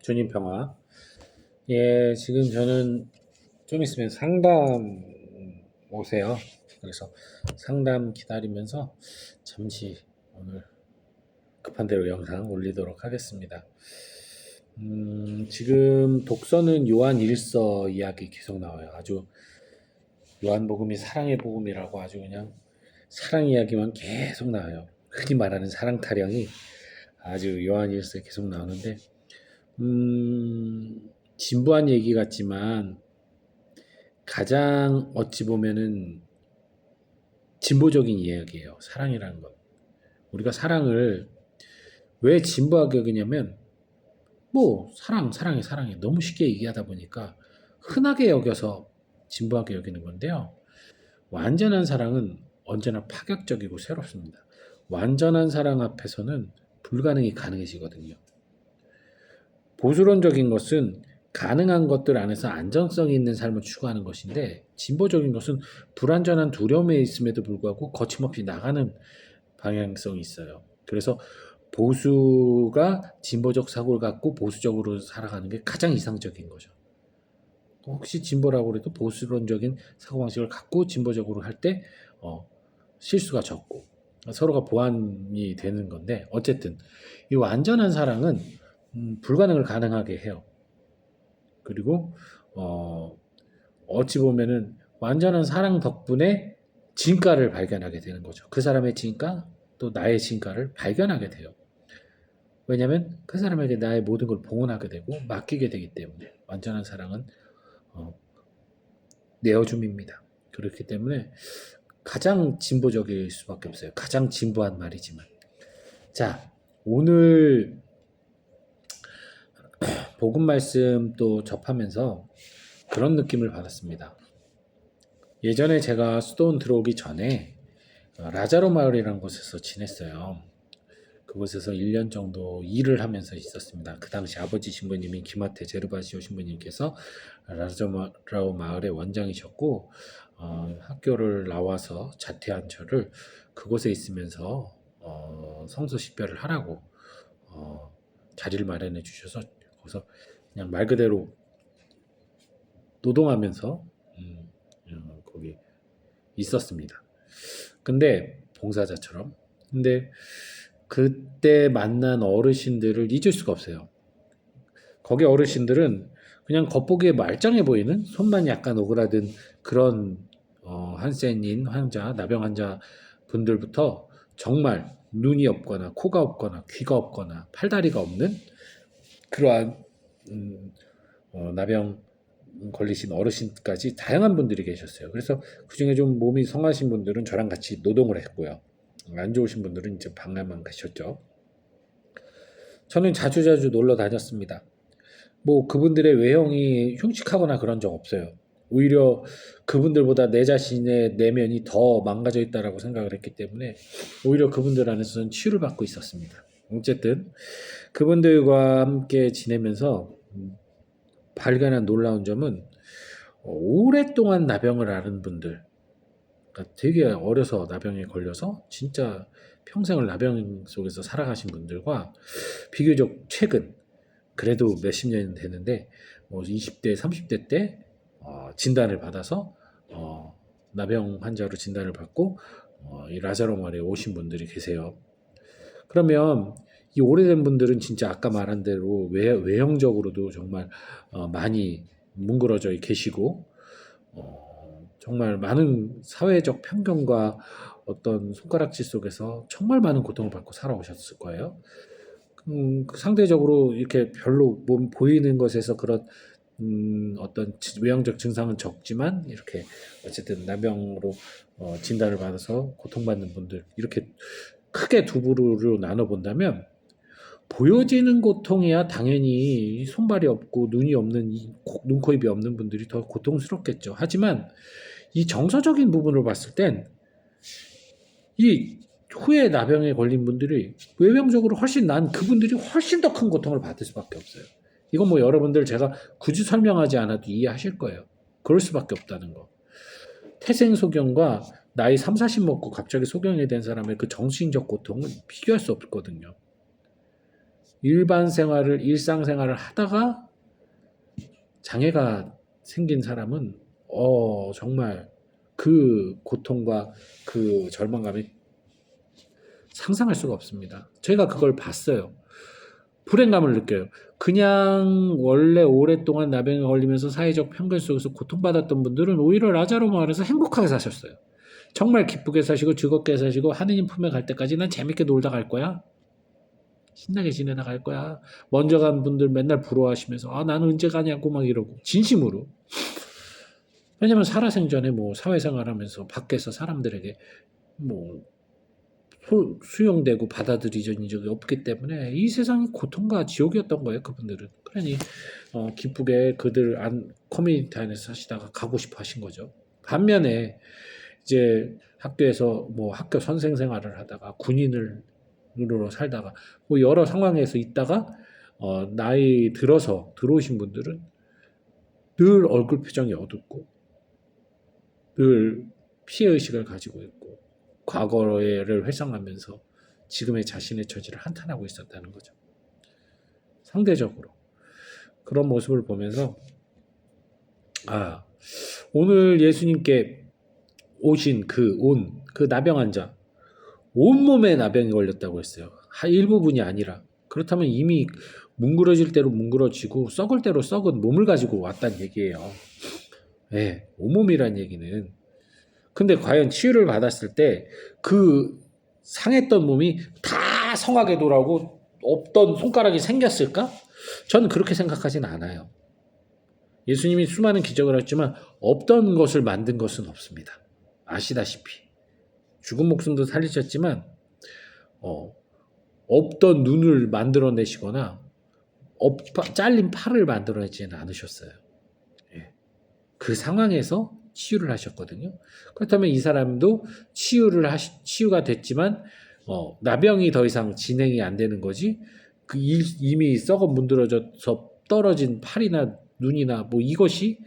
주님 평화. 예, 지금 저는 좀 있으면 상담 오세요. 그래서 상담 기다리면서 잠시 오늘 급한 대로 영상 올리도록 하겠습니다. 지금 독서는 요한 일서 이야기 계속 나와요. 아주 요한복음이 사랑의 복음이라고 아주 그냥 사랑 이야기만 계속 나와요. 흔히 말하는 사랑 타령이 아주 요한 일서에 계속 나오는데 진부한 얘기 같지만 가장 어찌 보면은 진보적인 이야기예요. 사랑이라는 것. 우리가 사랑을 왜 진부하게 여기냐면 뭐 사랑해 너무 쉽게 얘기하다 보니까 흔하게 여겨서 진부하게 여기는 건데요. 완전한 사랑은 언제나 파격적이고 새롭습니다. 완전한 사랑 앞에서는 불가능이 가능해지거든요. 보수론적인 것은 가능한 것들 안에서 안정성이 있는 삶을 추구하는 것인데 진보적인 것은 불완전한 두려움에 있음에도 불구하고 거침없이 나가는 방향성이 있어요. 그래서 보수가 진보적 사고를 갖고 보수적으로 살아가는 게 가장 이상적인 거죠. 혹시 진보라고 해도 보수론적인 사고방식을 갖고 진보적으로 할 때 실수가 적고 서로가 보완이 되는 건데 어쨌든 이 완전한 사랑은 불가능을 가능하게 해요. 그리고 어찌 보면은 완전한 사랑 덕분에 진가를 발견하게 되는 거죠. 그 사람의 진가 또 나의 진가를 발견하게 돼요. 왜냐하면 그 사람에게 나의 모든 걸 봉헌하게 되고 맡기게 되기 때문에 완전한 사랑은 어, 내어줌입니다. 그렇기 때문에 가장 진보적일 수밖에 없어요. 가장 진보한 말이지만. 자, 오늘 복음 말씀 또 접하면서 그런 느낌을 받았습니다. 예전에 제가 수도원 들어오기 전에 라자로 마을이라는 곳에서 지냈어요. 그곳에서 1년 정도 일을 하면서 있었습니다. 그 당시 아버지 신부님인 김하태 제르바시오 신부님께서 라자로 마을의 원장이셨고 학교를 나와서 자퇴한 저를 그곳에 있으면서 성서 식별을 하라고 자리를 마련해 주셔서 거기서 그냥 말 그대로 노동하면서 거기 있었습니다. 근데 봉사자처럼. 근데 그때 만난 어르신들을 잊을 수가 없어요. 거기 어르신들은 그냥 겉보기에 말짱해 보이는 손만 약간 오그라든 그런 한센인 환자, 나병 환자 분들부터 정말 눈이 없거나 코가 없거나 귀가 없거나 팔다리가 없는 그러한 나병 걸리신 어르신까지 다양한 분들이 계셨어요. 그래서 그중에 좀 몸이 성하신 분들은 저랑 같이 노동을 했고요. 안 좋으신 분들은 이제 방에만 가셨죠. 저는 자주자주 놀러 다녔습니다. 뭐 그분들의 외형이 흉측하거나 그런 적 없어요. 오히려 그분들보다 내 자신의 내면이 더 망가져 있다라고 생각을 했기 때문에 오히려 그분들 안에서는 치유를 받고 있었습니다. 어쨌든 그분들과 함께 지내면서 발견한 놀라운 점은 오랫동안 나병을 앓은 분들, 그러니까 되게 어려서 나병에 걸려서 진짜 평생을 나병 속에서 살아가신 분들과 비교적 최근 그래도 몇십 년이 되는데 뭐 20대, 30대 때 진단을 받아서 나병 환자로 진단을 받고 이 라자로 마을에 오신 분들이 계세요. 그러면 이 오래된 분들은 진짜 아까 말한 대로 외형적으로도 정말 많이 뭉그러져 계시고 정말 많은 사회적 편견과 어떤 손가락질 속에서 정말 많은 고통을 받고 살아오셨을 거예요. 상대적으로 이렇게 별로 몸 보이는 것에서 그런 어떤 외형적 증상은 적지만 이렇게 어쨌든 나병으로 진단을 받아서 고통받는 분들 이렇게 크게 두 부류로 나눠 본다면 보여지는 고통이야 당연히 손발이 없고 눈이 없는 눈, 코, 입이 없는 분들이 더 고통스럽겠죠. 하지만 이 정서적인 부분을 봤을 땐 이 후에 나병에 걸린 분들이 외병적으로 훨씬 난 그분들이 훨씬 더 큰 고통을 받을 수밖에 없어요. 이건 뭐 여러분들 제가 굳이 설명하지 않아도 이해하실 거예요. 그럴 수밖에 없다는 거. 태생 소경과 나이 3, 40 먹고 갑자기 소경이 된 사람의 그 정신적 고통은 비교할 수 없거든요. 일상생활을 하다가 장애가 생긴 사람은 정말 그 고통과 그 절망감이 상상할 수가 없습니다. 제가 그걸 봤어요. 불행감을 느껴요. 그냥 원래 오랫동안 나병에 걸리면서 사회적 편견 속에서 고통받았던 분들은 오히려 라자로 마을에서 행복하게 사셨어요. 정말 기쁘게 사시고 즐겁게 사시고 하느님 품에 갈 때까지 난 재밌게 놀다 갈 거야. 신나게 지내다 갈 거야. 먼저 간 분들 맨날 부러워하시면서 나는 언제 가냐고 막 이러고 진심으로. 왜냐면 살아생전에 뭐 사회생활하면서 밖에서 사람들에게 뭐 수용되고 받아들여진 적이 없기 때문에 이 세상이 고통과 지옥이었던 거예요. 그분들은. 그러니 기쁘게 그들 커뮤니티 안에서 사시다가 가고 싶어 하신 거죠. 반면에 이제 학교에서 뭐 학교 선생 생활을 하다가 군인으로 살다가 뭐 여러 상황에서 있다가 나이 들어서 들어오신 분들은 늘 얼굴 표정이 어둡고 늘 피해의식을 가지고 있고 과거를 회상하면서 지금의 자신의 처지를 한탄하고 있었다는 거죠. 상대적으로 그런 모습을 보면서 오늘 예수님께 오신 그 나병 환자 온몸에 나병이 걸렸다고 했어요. 일부분이 아니라. 그렇다면 이미 뭉그러질 대로 뭉그러지고 썩을 대로 썩은 몸을 가지고 왔다는 얘기예요. 네, 온몸이란 얘기는. 근데 과연 치유를 받았을 때 그 상했던 몸이 다 성하게 돌아오고 없던 손가락이 생겼을까? 저는 그렇게 생각하진 않아요. 예수님이 수많은 기적을 했지만 없던 것을 만든 것은 없습니다. 아시다시피. 죽은 목숨도 살리셨지만 없던 눈을 만들어내시거나 잘린 팔을 만들어내지는 않으셨어요. 그 상황에서 치유를 하셨거든요. 그렇다면 이 사람도 치유가 됐지만 나병이 더 이상 진행이 안 되는 거지. 이미 썩어 문드러져서 떨어진 팔이나 눈이나 뭐 이것이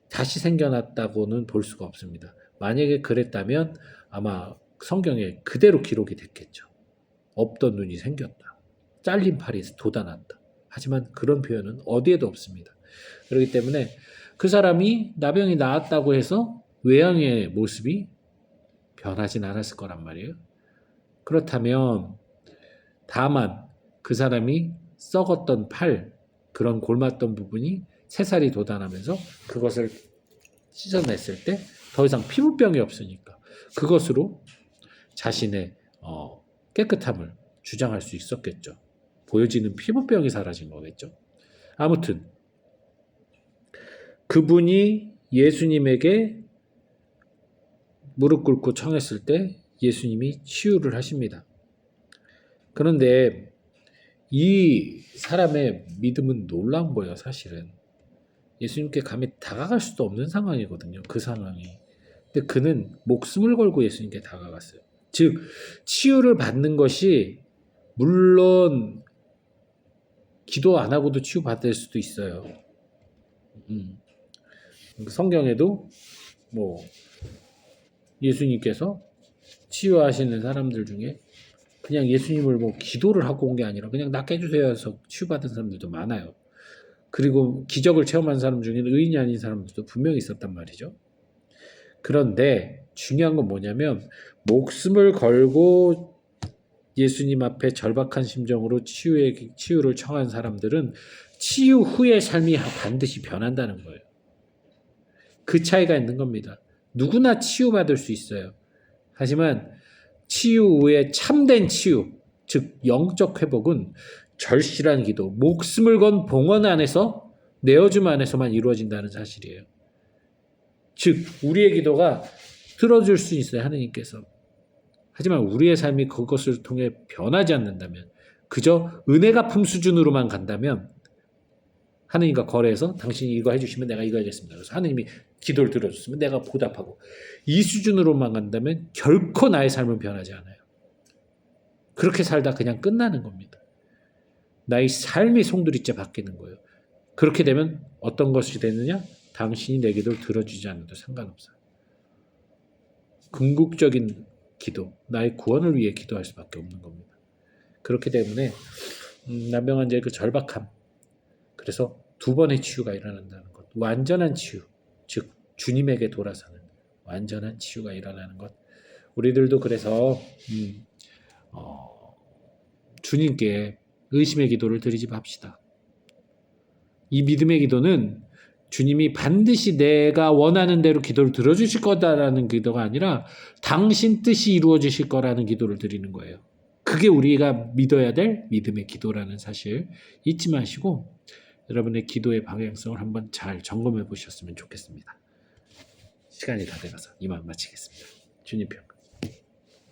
다시 생겨났다고는 볼 수가 없습니다. 만약에 그랬다면 아마 성경에 그대로 기록이 됐겠죠. 없던 눈이 생겼다. 잘린 팔이 돋아났다. 하지만 그런 표현은 어디에도 없습니다. 그렇기 때문에 그 사람이 나병이 나았다고 해서 외형의 모습이 변하진 않았을 거란 말이에요. 그렇다면 다만 그 사람이 썩었던 팔, 그런 골맞던 부분이 새살이 돋아나면서 그것을 씻어냈을 때 더 이상 피부병이 없으니까 그것으로 자신의 깨끗함을 주장할 수 있었겠죠. 보여지는 피부병이 사라진 거겠죠. 아무튼 그분이 예수님에게 무릎 꿇고 청했을 때 예수님이 치유를 하십니다. 그런데 이 사람의 믿음은 놀라운 거예요, 사실은. 예수님께 감히 다가갈 수도 없는 상황이거든요, 그 상황이. 근데 그는 목숨을 걸고 예수님께 다가갔어요. 즉, 치유를 받는 것이 물론 기도 안 하고도 치유받을 수도 있어요. 성경에도 뭐 예수님께서 치유하시는 사람들 중에 그냥 예수님을 뭐 기도를 하고 온 게 아니라 그냥 낫게 해주세요 해서 치유받은 사람들도 많아요. 그리고 기적을 체험한 사람 중에는 의인이 아닌 사람들도 분명히 있었단 말이죠. 그런데 중요한 건 뭐냐면 목숨을 걸고 예수님 앞에 절박한 심정으로 치유를 청한 사람들은 치유 후의 삶이 반드시 변한다는 거예요. 그 차이가 있는 겁니다. 누구나 치유받을 수 있어요. 하지만 치유 후에 참된 치유, 즉 영적 회복은 절실한 기도, 목숨을 건 봉헌 안에서, 내어줌 안에서만 이루어진다는 사실이에요. 즉 우리의 기도가 들어줄 수 있어요, 하느님께서. 하지만 우리의 삶이 그것을 통해 변하지 않는다면, 그저 은혜 갚음 수준으로만 간다면 하느님과 거래해서 당신이 이거 해주시면 내가 이거 하겠습니다. 그래서 하느님이 기도를 들어줬으면 내가 보답하고, 이 수준으로만 간다면 결코 나의 삶은 변하지 않아요. 그렇게 살다 그냥 끝나는 겁니다. 나의 삶이 송두리째 바뀌는 거예요. 그렇게 되면 어떤 것이 되느냐? 당신이 내 기도를 들어주지 않아도 상관없어요. 궁극적인 기도, 나의 구원을 위해 기도할 수밖에 없는 겁니다. 그렇기 때문에 난병 환자의 그 절박함. 그래서 두 번의 치유가 일어난다는 것. 완전한 치유. 즉 주님에게 돌아서는 완전한 치유가 일어나는 것. 우리들도 그래서 주님께 의심의 기도를 드리지 맙시다. 이 믿음의 기도는 주님이 반드시 내가 원하는 대로 기도를 들어주실 거다라는 기도가 아니라 당신 뜻이 이루어지실 거라는 기도를 드리는 거예요. 그게 우리가 믿어야 될 믿음의 기도라는 사실 잊지 마시고 여러분의 기도의 방향성을 한번 잘 점검해 보셨으면 좋겠습니다. 시간이 다 돼가서 이만 마치겠습니다. 주님 평가.